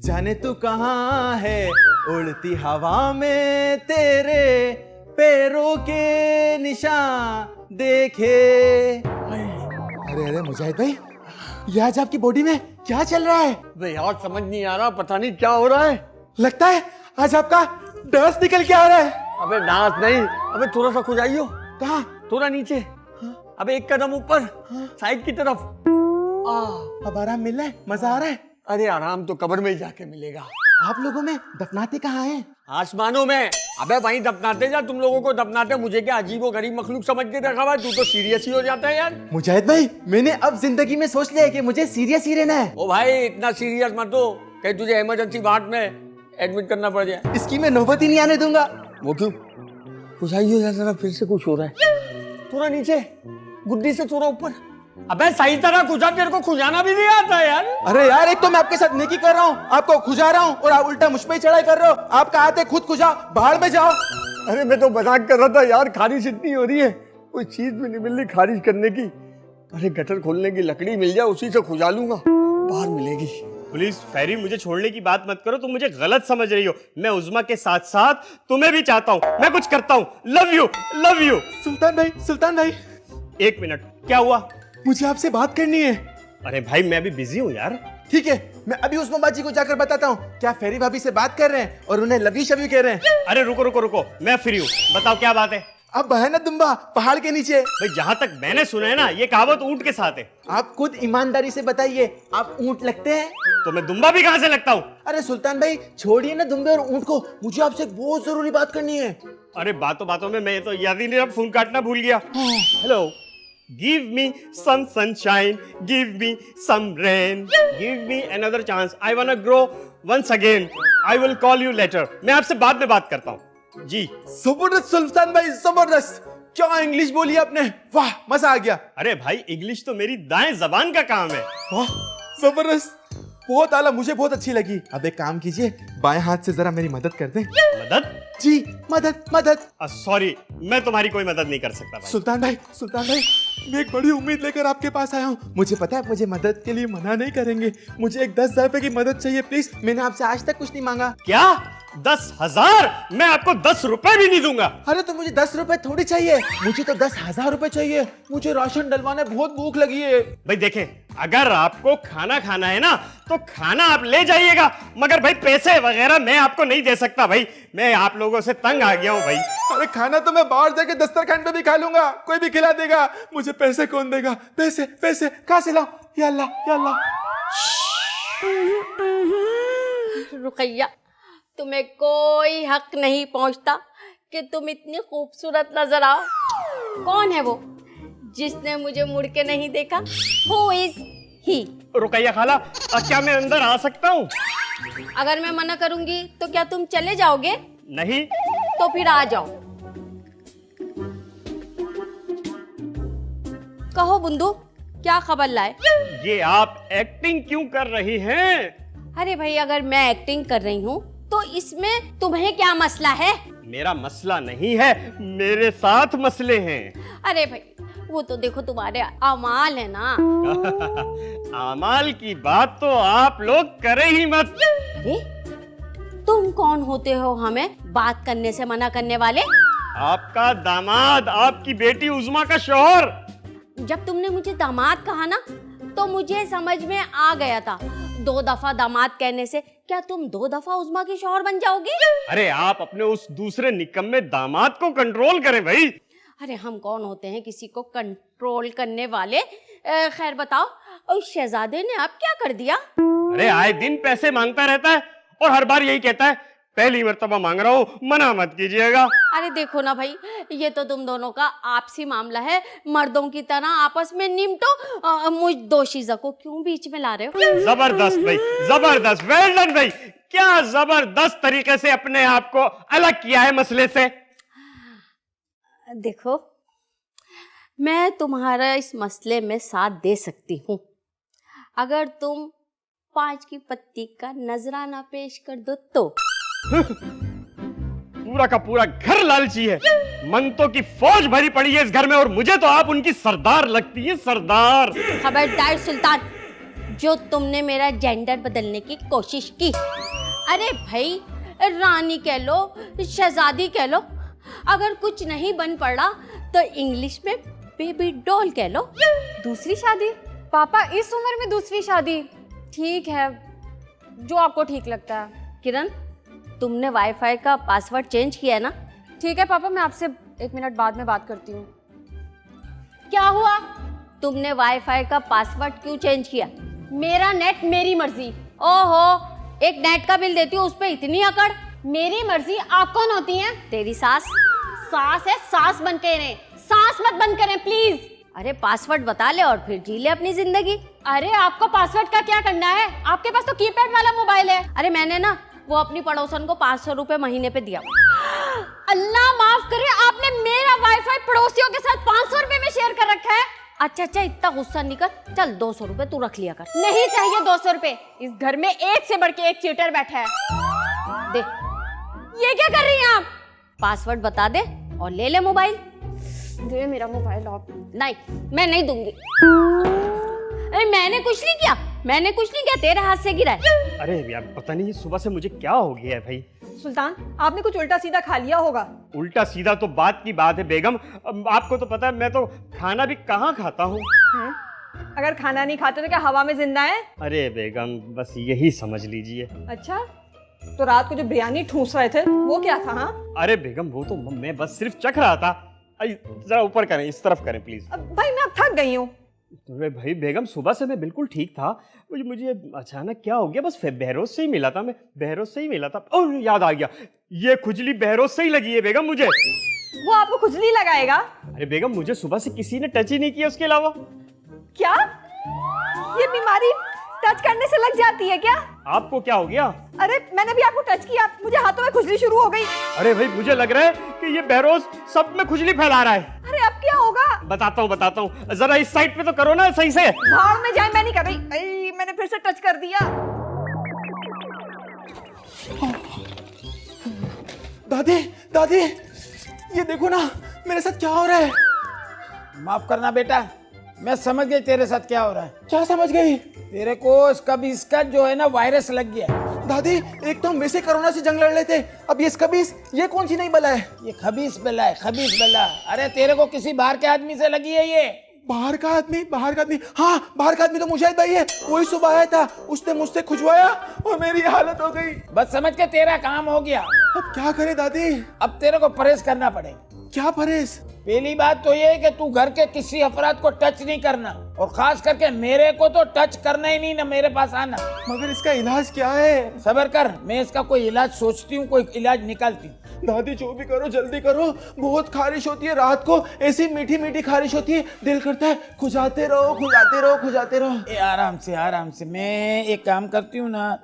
जाने तू कहाँ है उड़ती हवा में तेरे पैरों के निशान देखे। अरे अरे मुजाहिद भाई, ये आज आपकी बॉडी में क्या चल रहा है? वे यार समझ नहीं आ रहा, पता नहीं क्या हो रहा है। लगता है आज आपका डांस निकल के आ रहा है। अबे डांस नहीं, अबे थोड़ा सा खुजाइयो। कहाँ? थोड़ा नीचे। अबे एक कदम ऊपर, साइड की तरफ। अब आराम मिल रहा है, मजा आ रहा है। अरे आराम तो कब्र में ही जाके मिलेगा। आप लोगों में दफनाते कहाँ हैं? आसमानों में। अबे वहीं दफनाते जा, तुम लोगों को दफनाते मुझे क्या अजीबो गरीब मखलूक समझ के रखा हुआ। तू तो सीरियस ही हो जाता है यार। मुजाहिद भाई, मैंने अब जिंदगी में सोच लिया है कि मुझे सीरियस ही रहना है। ओ भाई इतना सीरियस मत हो कहीं तुझे इमरजेंसी वार्ड में एडमिट करना पड़ जाए। इसकी मैं नौबत ही नहीं आने दूंगा। वो क्यों? खुशाइयो जरा, फिर से कुछ हो रहा है। थोड़ा नीचे, गुड्डी से थोड़ा ऊपर। अबे सही तरह खुजा, तेरे को खुजाना भी नहीं आता यार। अरे यार, एक तो मैं आपके साथ नेकी कर रहा हूँ, आपको खुजा रहा हूँ और आप उल्टा मुझ पे ही चढ़ाई कर रहे हो। आपका हाथ है खुद खुजा, बाहर में जाओ। अरे मैं तो मजाक कर रहा था यार, खारिश इतनी हो रही है, कोई चीज भी नहीं मिल रही खारिज करने की। अरे गटर खोलने की लकड़ी मिल जाए, उसी से खुजा लूंगा, बाहर मिलेगी। प्लीज फेरी, मुझे छोड़ने की बात मत करो, तुम मुझे गलत समझ रही हो। मैं उज़्मा के साथ साथ तुम्हें भी चाहता हूँ, मैं कुछ करता हूँ। Love you, love you. Sultan भाई, सुल्तान भाई, एक मिनट, क्या हुआ? मुझे आपसे बात करनी है। अरे भाई मैं अभी बिजी हूँ यार। ठीक है, मैं अभी उस्मा बाजी को जाकर बताता हूँ क्या फेरी भाभी से बात कर रहे हैं और उन्हें लव यू शव यू कह रहे हैं। अरे रुको रुको रुको, मैं फ्री हूँ, बताओ क्या बात है। अब है ना दुम्बा पहाड़ के नीचे। भाई जहां तक मैंने सुना है ना, ये कहावत ऊंट के साथ है। आप खुद ईमानदारी से बताइए, आप ऊंट लगते हैं? तो मैं दुम्बा भी कहां से लगता हूँ? अरे सुल्तान भाई, छोड़िए ना दुम्बे और ऊंट को, मुझे आपसे एक बहुत जरूरी बात करनी है। अरे बातों बातों में मैं तो याद ही नहीं रहा, फोन काटना भूल गया। Hello, give me some sunshine, give me some rain, give me another chance, I want to grow once again, I will call you later. मैं आपसे बाद में बात करता हूँ जी। जबरदस्त सुल्तान भाई, जबरदस्त। क्या इंग्लिश बोली आपने, वाह मजा आ गया। अरे भाई इंग्लिश तो मेरी दाएं जबान का काम है। वाह जबरदस्त, बहुत आला, मुझे बहुत अच्छी लगी। अब एक काम कीजिए, बाएं हाथ से जरा मेरी मदद कर दें। मदद? जी मदद मदद। सॉरी, मैं तुम्हारी कोई मदद नहीं कर सकता भाई। सुल्तान भाई, सुल्तान भाई, मैं एक बड़ी उम्मीद लेकर आपके पास आया हूँ। मुझे पता है मुझे मदद के लिए मना नहीं करेंगे। मुझे एक 10,000 रुपए की मदद चाहिए प्लीज। मैंने आपसे आज तक कुछ नहीं मांगा। क्या 10,000? मैं आपको 10 रुपए भी नहीं दूंगा। अरे तो मुझे 10 रुपए थोड़ी चाहिए, मुझे तो 10,000 रुपए चाहिए। मुझे राशन डलवाने बहुत भूख लगी है। भाई देखें, अगर आपको खाना खाना है ना तो खाना आप ले जाइएगा, मगर भाई पैसे वगैरह मैं आपको नहीं दे सकता भाई। मैं आप लोगों से तंग आ गया हूँ भाई। अरे खाना तो मैं बाहर जाके दस्तरखान पे भी खा लूंगा, कोई भी खिला देगा। मुझे पैसे कौन देगा? पैसे पैसे कहाँ से लाऊं? या अल्लाह या अल्लाह। रुकैया, तुम्हें कोई हक नहीं पहुंचता कि तुम इतनी खूबसूरत नजर आओ। कौन है वो जिसने मुझे मुड़ के नहीं देखा? Who is he? रुकैया खाला, क्या मैं अंदर आ सकता हूँ? अगर मैं मना करूंगी तो क्या तुम चले जाओगे? नहीं। तो फिर आ जाओ। कहो बुंदू, क्या खबर लाए? ये आप एक्टिंग क्यों कर रही हैं? अरे भाई, अगर मैं एक्टिंग कर रही हूँ तो इसमें तुम्हें क्या मसला है? मेरा मसला नहीं है, मेरे साथ मसले हैं। अरे भाई, वो तो देखो तुम्हारे अमाल है ना। अमाल की बात तो आप लोग करे ही मत। अरे तुम कौन होते हो हमें बात करने से मना करने वाले? आपका दामाद, आपकी बेटी उज़्मा का शौहर। जब तुमने मुझे दामाद कहा ना तो मुझे समझ में आ गया था, 2 दफा दामाद कहने से क्या तुम 2 दफा उज़्मा के शौहर बन जाओगे? अरे आप अपने उस दूसरे निकम्मे दामाद को कंट्रोल करें भाई। अरे हम कौन होते हैं किसी को कंट्रोल करने वाले? खैर बताओ, उस शहजादे ने अब क्या कर दिया? अरे आए दिन पैसे मांगता रहता है और हर बार यही कहता है, पहली मर्तबा मांग रहा हूँ, मना मत कीजिएगा। अरे देखो ना भाई, ये तो तुम दोनों का आपसी मामला है। मर्दों की तरह आपस में निपटो। मुझ दोशीज़ा को क्यों बीच में ला रहे हो? जबरदस्त भाई, जबरदस्त, वेल डन भाई। क्या जबरदस्त तरीके से अपने आप को अलग किया है मसले से। देखो, मैं तुम्हारा इस मसले में साथ दे सकती हूँ अगर तुम 5 की पत्ती का नजराना पेश कर दो तो। पूरा का पूरा घर लालची है। मंगतों की फौज भरी पड़ी है इस घर में और मुझे तो आप उनकी सरदार लगती है, सरदार। खबरदार सुल्तान, जो तुमने मेरा जेंडर बदलने की कोशिश की। अरे भाई, रानी कह लो, शहजादी कह लो, अगर कुछ नहीं बन पड़ा तो इंग्लिश में बेबी डॉल कह लो। दूसरी शादी? पापा, इस उम्र में दूसरी शादी? ठीक है, जो आपको ठीक लगता है। किरण, तुमने वाईफाई का पासवर्ड चेंज किया है ना? ठीक है पापा, मैं आपसे 1 मिनट बाद में बात करती हूँ। क्या हुआ? तुमने वाईफाई का पासवर्ड क्यों चेंज किया? मेरा नेट मेरी मर्जी। ओहो, एक नेट का बिल देती हूँ उस पे इतनी अकड़। मेरी मर्जी? आप कौन होती हैं? तेरी सास। सास है, सास बन के रहें, सास मत बंद करें प्लीज। अरे पासवर्ड बता ले और फिर जी ले अपनी जिंदगी। अरे आपको पासवर्ड का क्या करना है? आपके पास तो कीपैड वाला मोबाइल है। अरे मैंने ना वो अपनी पड़ोसन को 500 रुपए महीने पे दिया। अल्लाह माफ करे, आपने मेरा वाईफाई पड़ोसियों के साथ 500 रुपए में शेयर कर रखा है। अच्छा, इतना गुस्सा नहीं कर, चल 200 रुपए तू रख लिया कर। नहीं चाहिए 200 रुपए, इस घर में एक से बढ़ के एक चीटर बैठा है। दे। ये क्या कर रही हैं आप? पासवर्ड बता दे और ले ले मोबाइल। दे मेरा मोबाइल आप। नहीं, मैं नहीं दूंगी। अरे मैंने कुछ नहीं किया, मैंने कुछ नहीं किया, तेरे हाथ से गिरा है। अरे यार, पता नहीं ये सुबह से मुझे क्या हो गया है भाई। सुल्तान, आपने कुछ उल्टा सीधा खा लिया होगा। उल्टा सीधा तो बात की बात है बेगम। अब आपको तो पता है मैं तो खाना भी कहाँ खाता हूँ। अगर खाना नहीं खाते तो क्या हवा में जिंदा है? अरे बेगम, बस यही समझ लीजिए। अच्छा, तो रात को जो बिरयानी ठूस रहे थे वो क्या था? हाँ, अरे बेगम, वो तो मैं बस सिर्फ चख रहा था। जरा ऊपर करें, इस तरफ करें प्लीज। अब भाई मैं अब थक गई हूँ। अरे भाई बेगम, सुबह से मैं बिल्कुल ठीक था, मुझे अचानक क्या हो गया, बस बहरोज से ही मिला था, मैं बहरोज से ही मिला था। ओह, याद आ गया, ये खुजली बहरोज से ही लगी है बेगम मुझे। वो आपको खुजली लगाएगा? अरे बेगम, मुझे सुबह से किसी ने टच ही नहीं किया उसके अलावा। क्या ये बीमारी टच करने से लग जाती है क्या? आपको क्या हो गया? अरे मैंने भी आपको टच किया, मुझे हाथों में खुजली शुरू हो गई। अरे भाई, मुझे लग रहा है कि ये बहरोज सब में खुजली फैला रहा है। अरे अब क्या होगा? बताता हूँ, जरा इस साइड पे तो करो ना सही से। भाड़ में जाए, मैं नहीं कर रही। मैंने फिर से टच कर दिया। दादी, दादी, ये देखो ना मेरे साथ क्या हो रहा है। माफ करना बेटा, मैं समझ गई तेरे साथ क्या हो रहा है। क्या समझ गई? तेरे को स्कबीज का जो है ना वायरस लग गया। दादी, एक तो हम वैसे कोरोना से जंग लड़ रहे थे, अब ये स्कबीज, ये कौन सी नई बला है? ये खबीस बला है, खबीस बला। अरे तेरे को किसी बाहर के आदमी से लगी है ये। बाहर का आदमी? हाँ, बाहर का आदमी तो मुजाहिद भाई है, वही सुबह आया था, उसने मुझसे खुजवाया और मेरी हालत हो गई। बस समझ के तेरा काम हो गया। अब क्या करे दादी? अब तेरे को परहेज करना पड़ेगा। क्या परहेज? पहली बात तो ये है कि तू घर के किसी अफराद को टच नहीं करना, और खास करके मेरे को तो टच करना ही नहीं, ना मेरे पास आना। मगर इसका इलाज क्या है? सब्र कर, मैं इसका कोई इलाज सोचती हूँ, कोई इलाज निकालती हूँ। दादी जो भी करो जल्दी करो, बहुत खारिश होती है रात को, ऐसी मीठी मीठी खारिश होती है, दिल करता है खुजाते रहो खुजाते रहो खुजाते रहो। ए, आराम से मैं एक काम करती हूँ ना,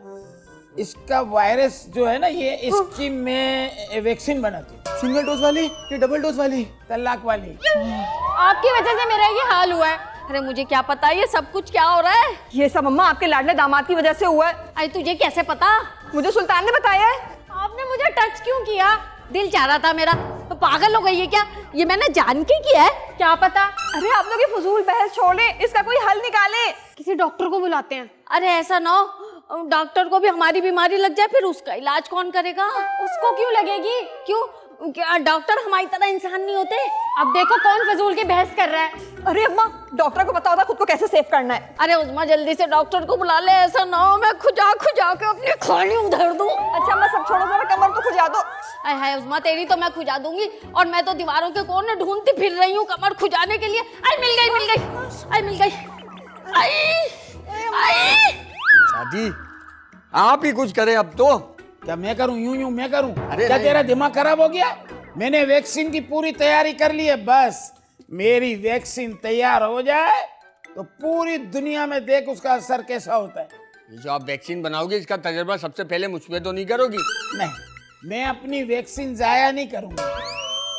इसका वायरस जो है ना, ये इसकी मैं वैक्सीन बनाती हूँ। सिंगल डोज वाली या डबल डोज वाली? तलाक वाली। आपकी वजह से मेरा ये हाल हुआ है। अरे मुझे क्या पता ये सब कुछ क्या हो रहा है। ये सब अम्मा आपके लाडले दामाद की वजह से हुआ है। अरे तुझे कैसे पता? मुझे सुल्तान ने बताया है। आपने मुझे टच क्यों किया? दिल चाह रहा था मेरा। तो पागल हो गई है क्या? ये मैंने जान के किया है। क्या पता। अरे आप लोग ये फजूल बहस छोड़े, इसका कोई हल निकाले। किसी डॉक्टर को बुलाते हैं। अरे ऐसा ना हो डॉक्टर को भी हमारी बीमारी लग जाए, फिर उसका इलाज कौन करेगा? उसको क्यों लगेगी? क्यों? क्या डॉक्टर हमारी तरह इंसान नहीं होते? अब देखो कौन फजूल की बहस कर रहा है। अरे अम्मा, डॉक्टर को पता होता खुद को कैसे सेव करना है। अरे उस्मा जल्दी से डॉक्टर को बुला ले, ऐसा ना हो मैं खुजा के अपनी खानी उधर दूं। अच्छा अम्मा सब छोड़ो, जरा कमर तो खुजा दो। अरे हाय उस्मा, तेरी तो मैं खुजा दूंगी, और मैं तो दीवारों के कोने ढूंढती फिर रही हूँ कमर खुजाने के लिए। आई मिल गई। दादी, आप ही कुछ करें अब तो। क्या मैं करूं? यूं मैं करूं? अरे क्या नहीं। तेरा दिमाग खराब हो गया? मैंने वैक्सीन की पूरी तैयारी कर ली है, बस मेरी वैक्सीन तैयार हो जाए तो पूरी दुनिया में देख उसका असर कैसा होता है। ये जो आप वैक्सीन बनाओगे, इसका तजुर्बा सबसे पहले मुझ पे तो नहीं करोगी? नहीं, मैं अपनी वैक्सीन जाया नहीं करूंगा।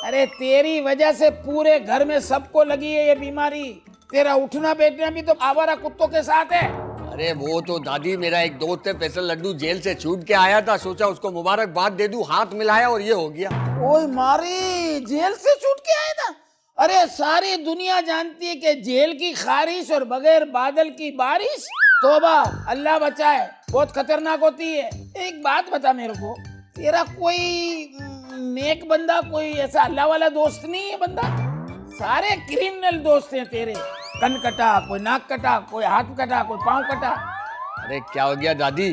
अरे तेरी वजह से पूरे घर में सबको लगी है ये बीमारी। तेरा उठना बैठना भी तो आवारा कुत्तों के साथ है। अरे वो तो दादी मेरा एक दोस्त है फैसल लड्डू, जेल से छूट के आया था, सोचा उसको मुबारकबाद दे दूं, हाथ मिलाया और ये हो गया। ओए मारी, जेल से छूट के आया था? अरे सारी दुनिया जानती है कि जेल की खारिश और बगैर बादल की बारिश, तौबा, अल्लाह बचाए, बहुत खतरनाक होती है। एक बात बता मेरे को, तेरा कोई नेक बंदा, कोई ऐसा अल्लाह वाला दोस्त नहीं है बंदा? सारे क्रिमिनल दोस्त हैं तेरे, कन कटा, कोई नाक कटा, कोई हाथ कटा, कोई पाँव कटा। अरे क्या हो गया दादी,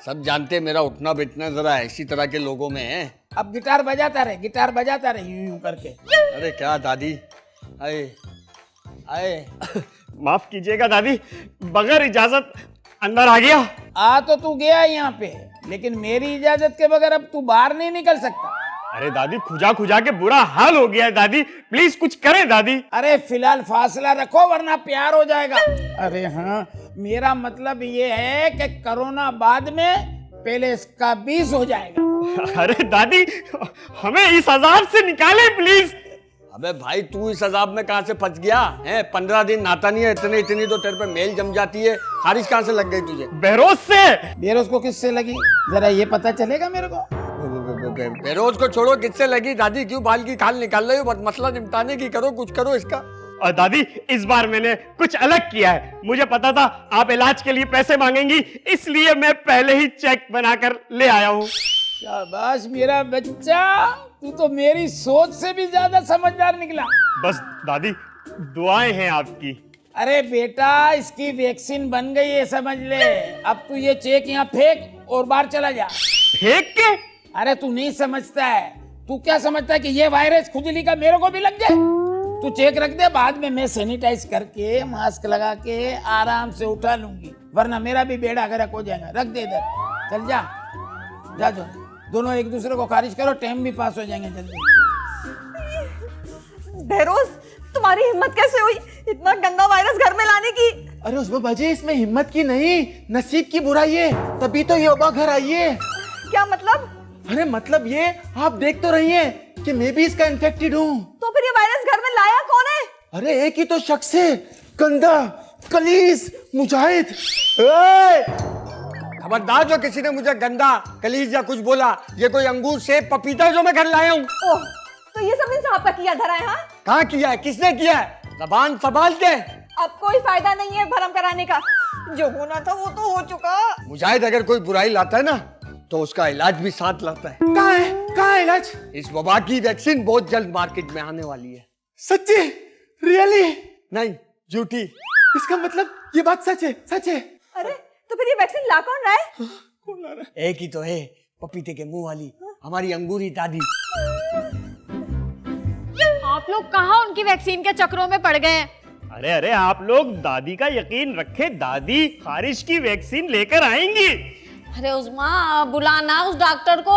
सब जानते मेरा उठना बैठना जरा इसी तरह के लोगों में है। अब गिटार बजाता रहे, गिटार बजाता रहे यूं यूं करके। अरे क्या दादी, आए आए माफ कीजिएगा दादी, बगैर इजाजत अंदर आ गया। आ तो तू गया यहाँ पे, लेकिन मेरी इजाजत के बगैर अब तू बाहर नहीं निकल सकता। अरे दादी, खुजा खुजा के बुरा हाल हो गया है दादी, प्लीज कुछ करें दादी। अरे फिलहाल फासला रखो वरना प्यार हो जाएगा। अरे हाँ, मेरा मतलब ये है कि कोरोना बाद में पहले इसका 20 हो जाएगा। अरे दादी, हमें इस अजाब से निकाले प्लीज। अबे भाई तू इस अजाब में कहाँ से फंस गया है? 15 दिन नहाता नहीं है, इतनी तो तेरे पे मेल जम जाती है, खारिश कहाँ से लग गई तुझे? बहरोज से। बेरोज को किससे लगी, जरा ये पता चलेगा मेरे को। बेरोज को छोड़ो, किससे लगी? दादी क्यों बाल की खाल निकाल रही हो? मसला निपटाने की करो, कुछ करो इसका। और दादी, इस बार मैंने कुछ अलग किया है। मुझे पता था आप इलाज के लिए पैसे मांगेंगी, इसलिए मैं पहले ही चेक बनाकर ले आया हूँ। शाबाश मेरा बच्चा, तू तो मेरी सोच से भी ज्यादा समझदार निकला। बस दादी, दुआएं हैं आपकी। अरे बेटा, इसकी वैक्सीन बन गई है, समझ ले। अब तू ये चेक यहाँ फेंक और बाहर चला जा। फेंक के? अरे तू नहीं समझता है, तू क्या समझता है कि ये वायरस खुजली का मेरे को भी लग जाए? तू चेक रख दे, बाद में मैं सैनिटाइज करके मास्क लगा के आराम से उठा लूंगी, वरना मेरा भी बेड़ा गर्क हो जाएगा। रख दे इधर, चल जा जा जा, दोनों एक दूसरे को खारिज करो, टाइम भी पास हो जाएंगे जल्दी। बहरोज, तुम्हारी हिम्मत कैसे हुई इतना गंदा वायरस घर में लाने की? अरे उसमें बाजी, इसमें हिम्मत की नहीं, नसीब की बुराई है, तभी तो ये वबा घर आई है। क्या मतलब? अरे मतलब ये, आप देख तो रही हैं कि मैं भी इसका इन्फेक्टेड हूँ। तो फिर ये वायरस घर में लाया कौन है? अरे एक ही तो शख्स है, गंदा कलीस मुजाहिद। खबरदार जो किसी ने मुझे गंदा कलीज या कुछ बोला, ये कोई अंगूर सेब पपीता जो मैं घर लाया हूँ। ओह, तो ये सब इन साहब का किया धरा है? हाँ, कहाँ किया है, किसने किया है? जबान संभाल के। अब कोई फायदा नहीं है भरम कराने का, जो होना था वो तो हो चुका। मुजाहिद, अगर कोई बुराई लाता है ना तो उसका इलाज भी साथ लाता है। कहाँ है इलाज? इस वबा की वैक्सीन बहुत जल्द मार्केट में आने वाली है। सच्ची? रियली? नहीं, झूठी। इसका मतलब ये बात सच है, सच है। अरे तो फिर ये वैक्सीन ला कौन रहा है? एक ही तो है, पपीते के मुंह वाली, हमारी अंगूरी दादी। आप लोग कहाँ उनकी वैक्सीन के चक्रों में पड़ गए हैं? अरे अरे, आप लोग दादी का यकीन रखें, दादी खारिश की वैक्सीन लेकर आएंगी। अरे उस्मा, बुलाना उस डॉक्टर को।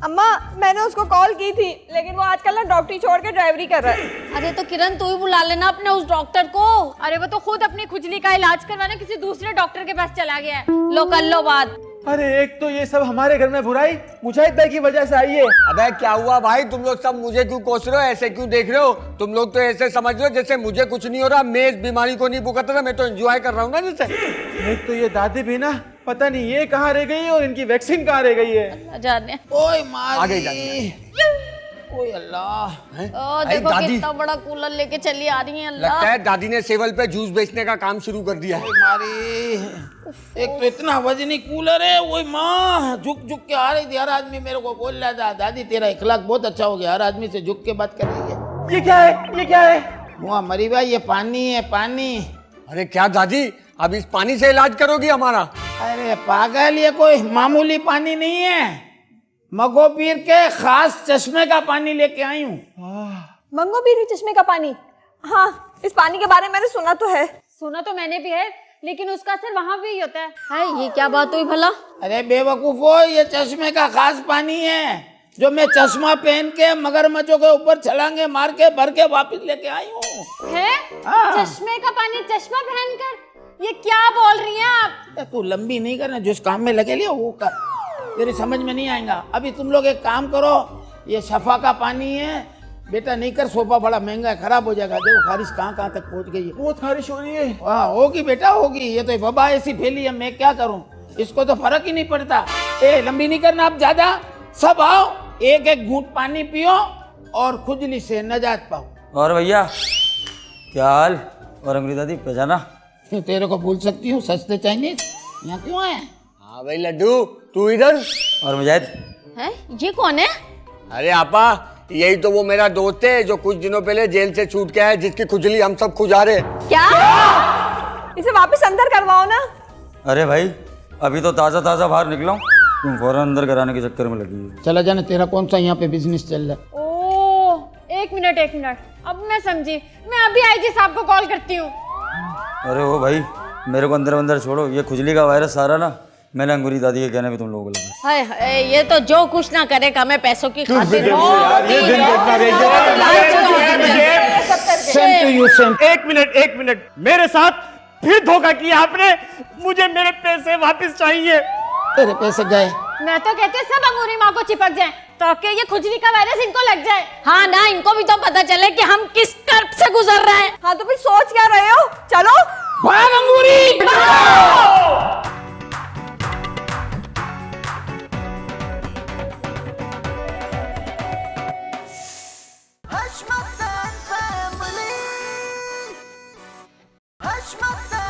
अम्मा, मैंने उसको कॉल की थी, लेकिन वो आजकल ना डॉक्टरी छोड़ के ड्राइवरी कर रहा है। अरे तो किरण, तू ही बुला लेना अपने उस डॉक्टर को। अरे वो तो खुद अपनी खुजली का इलाज करवाने किसी दूसरे डॉक्टर के पास चला गया है। लो कर लो बात। अरे एक तो ये सब हमारे घर में बुराई मुजाहिद भाई की वजह से आई है। अबे क्या हुआ भाई, तुम लोग सब मुझे क्यों कोस रहे हो, ऐसे क्यों देख रहे हो? तुम लोग तो ऐसे समझ रहे हो जैसे मुझे कुछ नहीं हो रहा, मैं इस बीमारी को नहीं भुगत रहा, मैं तो एंजॉय कर रहा हूँ ना जैसे। एक तो ये दादी भी ना, पता नहीं ये कहाँ रह गई है और इनकी वैक्सीन कहाँ रह गई है। अल्लाह जाने। ओए मारी, आ गई दादी। ओए अल्लाह, ओ भाई देखो दादी, कितना बड़ा कूलर लेके चली आ रही है। लगता अल्लाह, है दादी ने सेवल पे जूस बेचने का काम शुरू कर दिया है। ओए मारी, एक तो इतना वजनी कूलर है। ओए माँ, झुक झुक के आ रही थी, हर आदमी मेरे को बोल रहा था दादी तेरा इखलाक बहुत अच्छा हो गया, हर आदमी से झुक के बात कर रही है। ये क्या है, ये क्या है? मुआ मरी भाई, ये पानी है, पानी। अरे क्या दादी, अब इस पानी से इलाज करोगी हमारा? अरे पागल, ये कोई मामूली पानी नहीं है, मगोपीर के खास चश्मे का पानी लेके आई हूँ। मंगो बीरी चश्मे का पानी? हाँ, इस पानी के बारे में मैंने सुना तो है। सुना तो मैंने भी है, लेकिन उसका असर वहाँ भी होता है। हाय, ये क्या बात हुई भला? अरे बेवकूफो, ये चश्मे का खास पानी है जो मैं चश्मा पहन के मगरमच्छों के ऊपर छलांगे मार के भर के वापस लेके आई हूँ। है? हाँ। चश्मे का पानी चश्मा पहनकर? ये क्या बोल रही हैं आप? तू लंबी नहीं करना, जिस काम में लगे लिया वो कर, तेरी समझ में नहीं आएगा। अभी तुम लोग एक काम करो, ये शफा का पानी है, बेटा नहीं कर, सोफा बड़ा महंगा है, खराब हो जाएगा। देखो खारिश कहाँ कहाँ तक पहुंच गई है। बहुत खारिश हो रही है। हाँ होगी बेटा होगी, ये तो वबा ऐसी फैली है, मैं क्या करूं, इसको तो फर्क ही नहीं पड़ता। ए लंबी नहीं करना आप ज्यादा, सब आओ, एक एक घूंट पानी पियो और खुजली से नजात पाओ। और भैया क्या हाल? और अंग्रेजी दादी पहचाना? तेरे को भूल सकती हूँ, सस्ते चाइनीज यहाँ क्यों है? हाँ भाई लड्डू, तू इधर? और मुजाहिद? है ये कौन है? अरे आपा, यही तो वो मेरा दोस्त है जो कुछ दिनों पहले जेल से छूट के आया, जिसकी खुजली हम सब खुजा रहे। क्या? इसे वापस अंदर करवाओ ना। अरे भाई अभी तो ताज़ा ताज़ा बाहर निकला हूँ, तुम फौरन अंदर कराने के चक्कर में लगी है। चला जाना, तेरा कौन सा यहाँ पे बिजनेस चल रहा है? ओ एक मिनट, अब मैं समझी, मैं अभी आईजी साहब को कॉल करती हूँ। अरे ओ भाई मेरे को अंदर अंदर छोड़ो, ये खुजली का वायरस सारा ना मैंने अंगूरी दादी के कहने पे तुम लोगों को लगा। हाय हाय, ये तो जो कुछ ना करे मैं पैसों की खातिर। Same to you, same. एक मिनट, मेरे साथ फिर धोखा किया आपने, मुझे मेरे पैसे वापस चाहिए। तेरे पैसे गए। मैं तो कहती हूँ सब अंगूरी माँ को चिपक जाए ताकि ये खुजली का वायरस इनको लग जाए। हाँ ना, इनको भी तो पता चले कि हम किस कर्ब से गुजर रहे हैं। हाँ तो फिर सोच क्या रहे हो, चलो भाग अंगूरी। Hush, my family. Hush, my family.